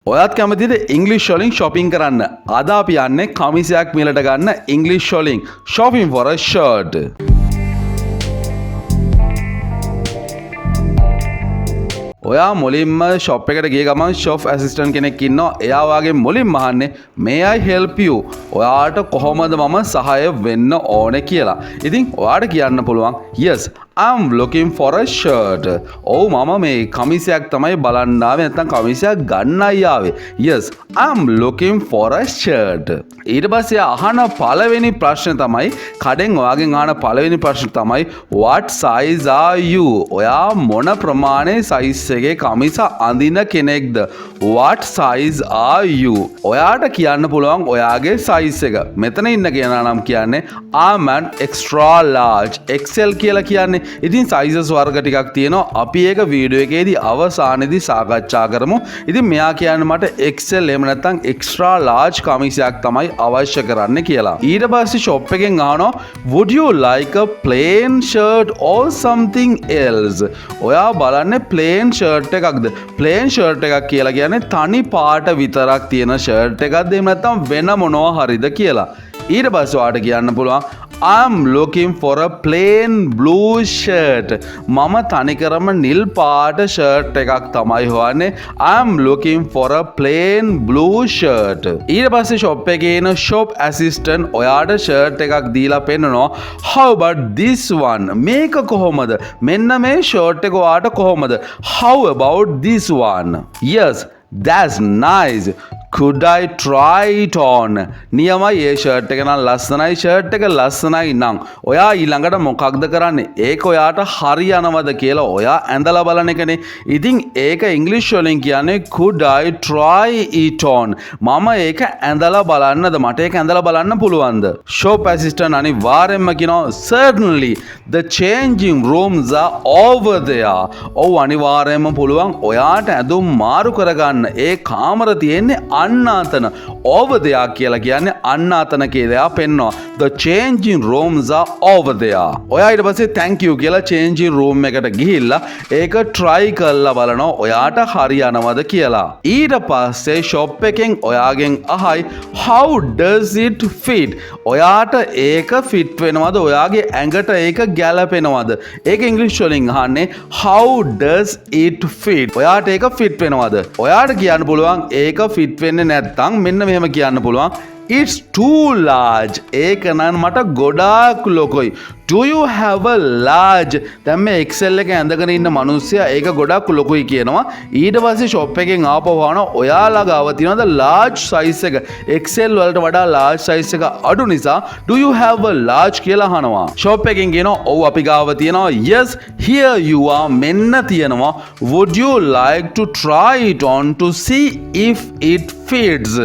ඔයත් කැමතිද ඉංග්ලිෂ් වලින් shopping කරන්න? අද අපි යන්නේ කමිසයක් මිලට ගන්න ඉංග්ලිෂ් වලින් shopping for a shirt. ඔයා මුලින්ම shop එකට ගිය ගමන් shop assistant කෙනෙක් ඉන්නවා. එයා වාගේ මුලින්ම අහන්නේ may I help you? ඔයාට කොහොමද මම සහාය වෙන්න ඕනේ කියලා. ඉතින් ඔයාට කියන්න පුළුවන් yes I'm looking for a shirt. ඔව් මම මේ කමිසයක් තමයි බලන්න ආවේ නැත්නම් කමිසයක් ගන්නයි ආවේ. Yes I'm looking for a shirt. ඊට පස්සේ අහන පළවෙනි ප්‍රශ්නේ තමයි කඩෙන් ඔයාගෙන් අහන පළවෙනි ප්‍රශ්නේ තමයි what size are you? ඔයා මොන ප්‍රමාණයේ size එකේ කමිස අඳින කෙනෙක්ද? What size are you? ඔයාට කියන්න පුළුවන් ඔයාගේ size එක. මෙතන ඉන්න කෙනා නම් කියන්නේ I'm an extra large. XL කියලා කියන්නේ. ඉතින් sizes වර්ග ටිකක් තියෙනවා. අපි ඒක වීඩියෝ එකේදී අවසානයේදී සාකච්ඡා කරමු. ඉතින් මෙයා කියන්නේ මට XL එහෙම නැත්නම් extra large කමිසයක් තමයි අවශ්‍ය කරන්නේ කියලා. ඊට පස්සේ shop එකෙන් අහනවා would you like a plain shirt or something else? ඔයා බලන්නේ plain shirt එකක්ද? plain shirt එකක් කියලා කියන්නේ තනි පාට විතරක් තියෙන shirt එකක්ද එහෙම නැත්නම් වෙන මොනවා හරිද කියලා. ඊට පස්සේ ඔයාට කියන්න පුළුවන් I'm looking for a plain blue shirt. මම තනිකරම නිල් පාට shirt එකක් තමයි හොයන්නේ. I'm looking for a plain blue shirt. ඊට පස්සේ shop එකේ ඉන shop assistant ඔයාට shirt එකක් දීලා පෙන්නනවා. How about this one? මේක කොහොමද? මෙන්න මේ shirt එක ඔයාට කොහොමද? How about this one? Yes, that's nice. Could I try it on? නියමයි ඒ shirt එක නම් ලස්සනයි shirt එක ලස්සනයි නම් ඔයා ඊළඟට මොකක්ද කරන්නේ? ඒක ඔයාට හරියනවද කියලා ඔයා ඇඳලා බලන එකනේ. ඉතින් ඒක ඉංග්‍රීසි වලින් කියන්නේ could I try it on? මම ඒක ඇඳලා බලන්නද? මට ඒක ඇඳලා බලන්න පුළුවන්ද? shop assistant අනිවාර්යෙන්ම කියනවා certainly the changing rooms are over there. ඔව් අනිවාර්යෙන්ම පුළුවන් ඔයාට ඇඳුම් මාරු කරගන්න. ඒ කාමර තියෙන්නේ අන්න අතන over there කියලා කියන්නේ අන්න අතන කියලා පෙන්නවා. The changing rooms are over there. ඔයා ඊට පස්සේ thank you කියලා changing room එකට ගිහිල්ලා ඒක try කරලා බලනවා ඔයාට හරියනවද කියලා. ඊට පස්සේ shop එකෙන් ඔයාගෙන් අහයි how does it fit? ඔයාට ඒක fit වෙනවද? ඔයාගේ ඇඟට ඒක ගැලපෙනවද? ඒක ඉංග්‍රීසි වලින් අහන්නේ how does it fit? ඔයාට ඒක fit වෙනවද? ඔයාට කියන්න පුළුවන් ඒක fit වෙන්නේ නැත්නම් මෙන්න මෙහෙම කියන්න පුළුවන් it's too large. ඒක නම් මට ගොඩාක් ලොකුයි. Do you have a large? දැන් මේ XL එක ඇඳගෙන ඉන්න මිනිස්සයා ඒක ගොඩක් ලොකුයි කියනවා. ඊට පස්සේ shop එකෙන් ආපහු ආවන ඔයාලා ගාව තියෙනවද large size එක? XL වලට වඩා large size එක අඩු නිසා do you have a large කියලා අහනවා. shop එකෙන් කියනවා ඔව් අපි ගාව තියෙනවා yes here you are මෙන්න තියෙනවා. Would you like to try it on to see if it fits?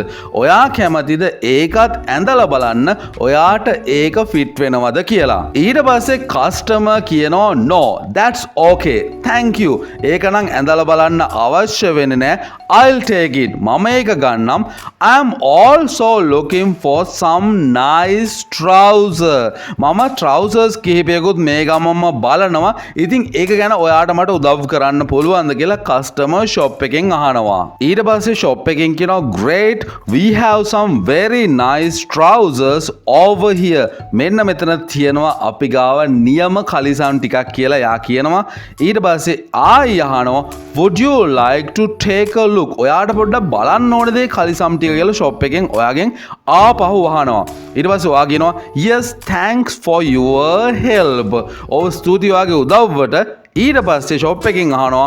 ඔයා කැමතිද ඒකත් ඇඳලා බලන්න ඔයාට ඒක fit වෙනවද කියලා. ඊට පස්සේ කස්ටමර් කියනවා no that's okay thank you. ඒක නම් ඇඳලා බලන්න අවශ්‍ය වෙන්නේ නැහැ. I'll take it. මම ඒක ගන්නම්. I'm also looking for some nice trouser. මම trousers කිහිපයකුත් මේ ගමම බලනවා. ඉතින් ඒක ගැන ඔයාට මට උදව් කරන්න පුළුවන්ද කියලා කස්ටමර් shop එකෙන් අහනවා. ඊට පස්සේ shop එකෙන් කියනවා great we have some very nice trousers over here. මෙන්න මෙතන තියෙනවා අපි ගාව නියම කලිසම් ටිකක් කියලා යා කියනවා. ඊට පස්සේ ආයි අහනවා would you like to take a look? ඔයාට පොඩ්ඩක් බලන්න ඕනේද මේ කලිසම් ටික කියලා shop එකෙන් ඔයාගෙන් ආපහු අහනවා. ඊට පස්සේ ඔයා කියනවා yes thanks for your help. ඔව් ස්තුතියි ඔයාගේ උදව්වට. ඊට පස්සේ shop එකෙන් අහනවා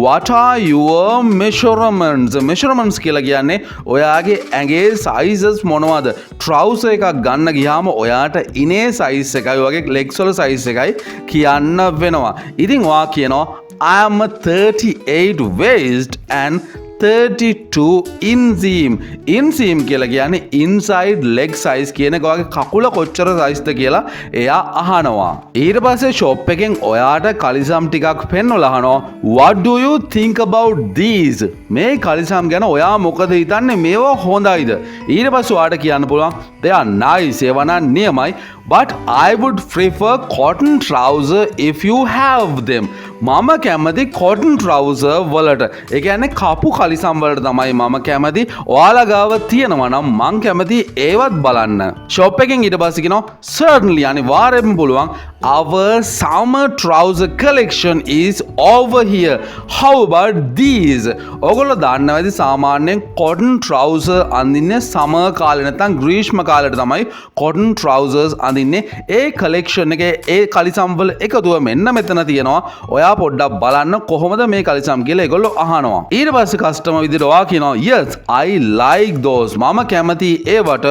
what are your measurements? measurements කියලා කියන්නේ ඔයාගේ ඇඟේ sizes මොනවද? trouser එකක් ගන්න ගියාම ඔයාට ඉනේ size එකයි ඔයාගේ legs වල size එකයි කියන්න වෙනවා. ඉතින් ඔයා කියනවා I am a 38 waist and 32 inseam. inseam කියලා කියන්නේ inside leg size කියන එක වගේ කකුල කොච්චර size ද කියලා එයා අහනවා. ඊට පස්සේ shop එකෙන් ඔයාට කලිසම් ටිකක් පෙන්වලා අහනවා what do you think about these? මේ කලිසම් ගැන ඔයා මොකද හිතන්නේ? මේවා හොඳයිද? ඊට පස්සේ ඔයාට කියන්න පුළුවන් they are nice. ඒවා නම් නියමයි but I would prefer cotton trouser if you have them. මම කැමති cotton trouser වලට. ඒ කියන්නේ කපු කලිසම් වලට තමයි මම කැමති. ඔයාලා ගාව තියෙනවා නම් මං කැමති ඒවත් බලන්න. shop එකෙන් ඊට පස්සේ කියනවා certainly අනිවාර්යයෙන්ම පුළුවන්. Our summer trouser collection is over here. How about these? ඔයගොල්ලෝ දන්නවද සාමාන්‍යයෙන් cotton trouser අඳින්නේ summer කාලේ නැත්නම් ග්‍රීෂ්ම කාලේට තමයි cotton trousers අඳින්නේ. ඒ collection එකේ ඒ කලිසම් වල එකතුව මෙන්න මෙතන තියෙනවා. ඔයා පොඩ්ඩක් බලන්න කොහොමද මේ කලිසම් කියලා ඒගොල්ලෝ අහනවා. ඊට පස්සේ කස්ටමර් විදිහට ඔයා කියනවා yes I like those. මම කැමති ඒවට.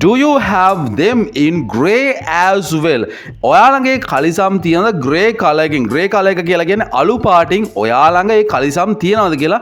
Do you have them in grey as well? ඔයාලගේ කලිසම් තියෙනද grey color එකකින්? grey color එක කියලා කියන්නේ අලු පාටින් ඔයාලගේ ඒ කලිසම් තියෙනවද කියලා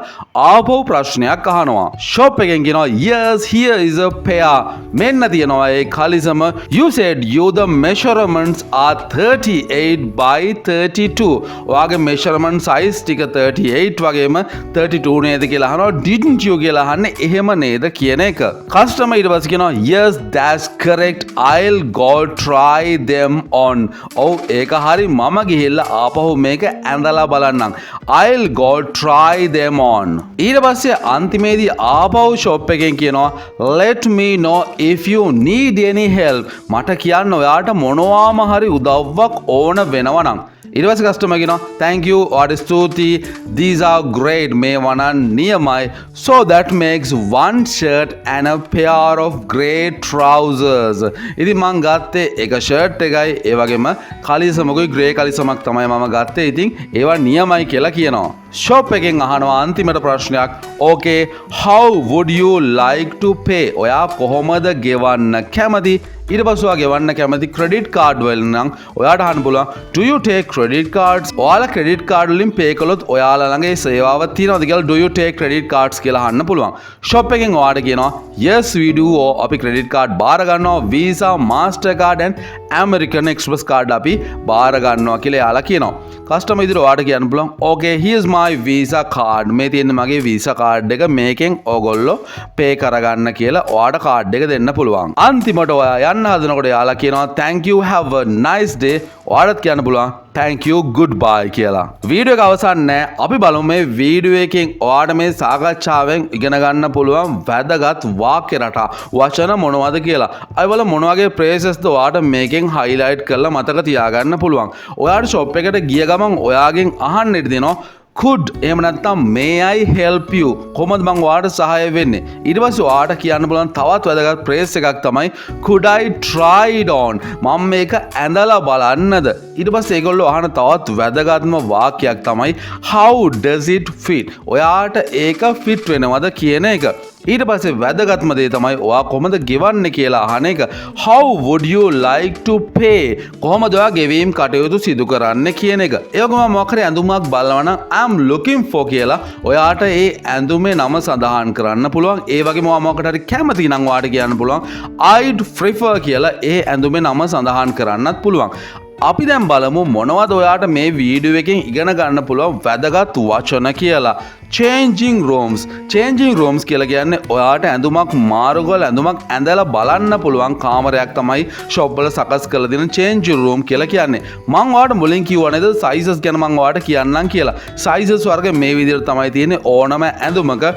ආපහු ප්‍රශ්නයක් අහනවා. shop එකෙන් කියනවා yes here is a pair. මෙන්න තියෙනවා ඒ කලිසම. You said you the measurements are 38 by 32. ඔයාගේ measurement size ටික 38 වගේම 32 නේද කියලා අහනවා. didn't you කියලා අහන්නේ එහෙම නේද කියන එක. customer ඊට පස්සේ කියනවා yes that's correct I'll go try them on. ඔව් ඒක හරි මම ගිහිල්ලා ආපහු මේක ඇඳලා බලන්නම්. I'll go try them on. ඊට පස්සේ අන්තිමේදී ආපහු shop එකෙන් කියනවා let me know if you need any help. මට කියන්න ඔයාට මොනවාම හරි උදව්වක් ඕන වෙනවා නම්. ඊට පස්සේ කස්ටමර් කියනවා thank you ඔයාට ස්තුතියි these are great මේවා නම් නියමයි. So that makes one shirt and a pair of grey trousers. ඉතින් මං ගත්තේ එක ෂර්ට් එකයි ඒ වගේම කලිසමකුයි grey කලිසමක් තමයි මම ගත්තේ. ඉතින් ඒවා නියමයි කියලා කියනවා. shop එකෙන් අහනවා අන්තිමට ප්‍රශ්නයක් okay how would you like to pay? ඔයා කොහොමද ගෙවන්න කැමති? ඊට පස්සේ ඔයා ගෙවන්න කැමති ක්‍රෙඩිට් කාඩ් වලින් නම් ඔයාට අහන්න පුළුවන් do you take credit cards? ඔයාලා ක්‍රෙඩිට් කාඩ් වලින් පේ කළොත් ඔයාලා ළඟ ඒ සේවාවක් තියෙනවද කියලා do you take credit cards කියලා අහන්න පුළුවන්. shop එකෙන් ඔයාට කියනවා yes we do. අපි ක්‍රෙඩිට් කාඩ් බාර ගන්නවා Visa, Mastercard and American Express card අපි බාර ගන්නවා කියලා එයාලා කියනවා. කස්ටමර් ඉදිරිය ඔයාට කියන්න පුළුවන් okay here's my Visa card. මේ තියෙන මගේ Visa card එක මේකෙන් ඕගොල්ලෝ පේ කරගන්න කියලා ඔයාට කාඩ් එක දෙන්න පුළුවන්. අන්තිමට ඔයා යන්න හදනකොට යාලා කියනවා thank you have a nice day. ඔයාලත් කියන්න පුළුවන් thank you goodbye කියලා. වීඩියෝ එක අවසන් නෑ. අපි බලමු මේ වීඩියෝ එකෙන් ඔයාට මේ සාකච්ඡාවෙන් ඉගෙන ගන්න පුළුවන් වැදගත් වාක්‍ය රටා වචන මොනවද කියලා. අයවල මොන වගේ phrases ද ඔයාට මේකෙන් highlight කරලා මතක තියාගන්න පුළුවන්. ඔයාට shop එකට ගිය ගමන් ඔයාගෙන් අහන්න ඉඩ දෙනවා could එහෙම නැත්නම් may I help you? කොහොමද මම ඔයාට සහාය වෙන්නේ? ඊට පස්සේ ඔයාට කියන්න පුළුවන් තවත් වැදගත් phrase එකක් තමයි could I try it on? මම මේක ඇඳලා බලන්නද? ඊට පස්සේ ඒගොල්ලෝ අහන තවත් වැදගත්ම වාක්‍යයක් තමයි how does it fit? ඔයාට ඒක fit වෙනවද කියන එක. ඊට පස්සේ වැදගත්ම දේ තමයි ඔයා කොහොමද ගෙවන්නේ කියලා අහන එක. how would you like to pay? කොහොමද ඔයා ගෙවීම් කටයුතු සිදු කරන්නේ කියන එක. ඒ වගේම මොකක් හරි ඇඳුමක් බලනවා නම් I'm looking for කියලා ඔයාට ඒ ඇඳුමේ නම සඳහන් කරන්න පුළුවන්. ඒ වගේම ඔයා මොකකට හරි කැමති නම් ඔයාට කියන්න පුළුවන් I'd prefer කියලා ඒ ඇඳුමේ නම සඳහන් කරන්නත් පුළුවන්. අපි දැන් බලමු මොනවද ඔයාට මේ වීඩියෝ එකෙන් ඉගෙන ගන්න පුළුවන් වැදගත් වචන කියලා. changing rooms කියලා කියන්නේ ඔයාට ඇඳුමක් මාරු කරලා ඇඳුමක් ඇඳලා බලන්න පුළුවන් කාමරයක් තමයි shop වල සකස් කරලා දෙන changing room කියලා කියන්නේ. මම ඔයාට මුලින් කිව්වා නේද sizes ගැන මම ඔයාට කියන්නම් කියලා. sizes වර්ග මේ විදිහට තමයි තියෙන්නේ ඕනම ඇඳුමක.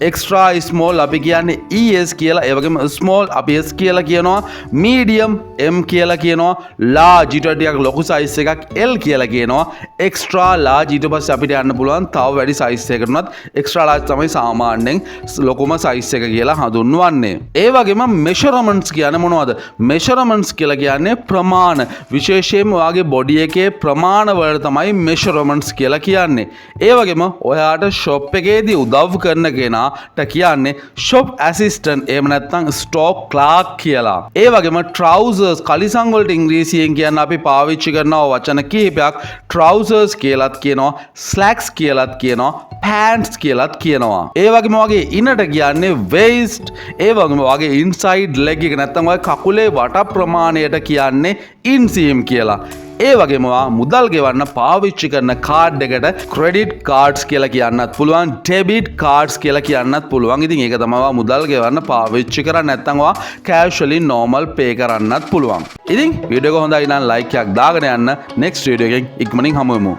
extra small අපි කියන්නේ ES කියලා. ඒ වගේම small අපි S කියලා කියනවා. medium M කියලා කියනවා. large ඊට ටිකක් ලොකු size එකක් L කියලා කියනවා. extra large ඊට පස්සේ අපිට යන්න පුළුවන් තව වැඩි size එකකට උනත් extra large තමයි සාමාන්‍යයෙන් ලොකුම size එක කියලා හඳුන්වන්නේ. ඒ වගේම measurements කියන්නේ මොනවද? measurements කියලා කියන්නේ ප්‍රමාණ. විශේෂයෙන්ම ඔයාගේ body එකේ ප්‍රමාණ වලට තමයි measurements කියලා කියන්නේ. ඒ වගේම ඔයාට shop එකේදී උදව් කරන කෙනා කියන්නේ shop assistant එහෙම නැත්නම් stock clerk කියලා. ඒ වගේම trousers කලිසම් වලට ඉංග්‍රීසියෙන් කියන්න අපි පාවිච්චි කරනවා වචන කිහිපයක්. trousers කියලාත් කියනවා, slacks කියලාත් කියනවා, pants කියලාත් කියනවා. ඒ වගේම වගේ ඉනට කියන්නේ waist. ඒ වගේම වගේ inside leg එක නැත්නම් ඔය කකුලේ වට ප්‍රමාණයට කියන්නේ inseam කියලා. ඒ වගේම මුදල් ගෙවන්න පාවිච්චි කරන කාඩ් එකට ක්‍රෙඩිට් කාඩ්ස් කියලා කියන්නත් පුළුවන්, ඩෙබිට් කාඩ්ස් කියලා කියන්නත් පුළුවන්. ඉතින් ඒක තමයි මුදල් ගෙවන්න පාවිච්චි කරන්නේ නැත්නම් කැෂුවලි නෝමල් පේ කරන්නත් පුළුවන්. ඉතින් වීඩියෝ එක හොඳයි නම් ලයික් එකක් දාගෙන යන්න. නෙක්ස්ට් වීඩියෝ එකෙන් ඉක්මනින් හමු වෙමු.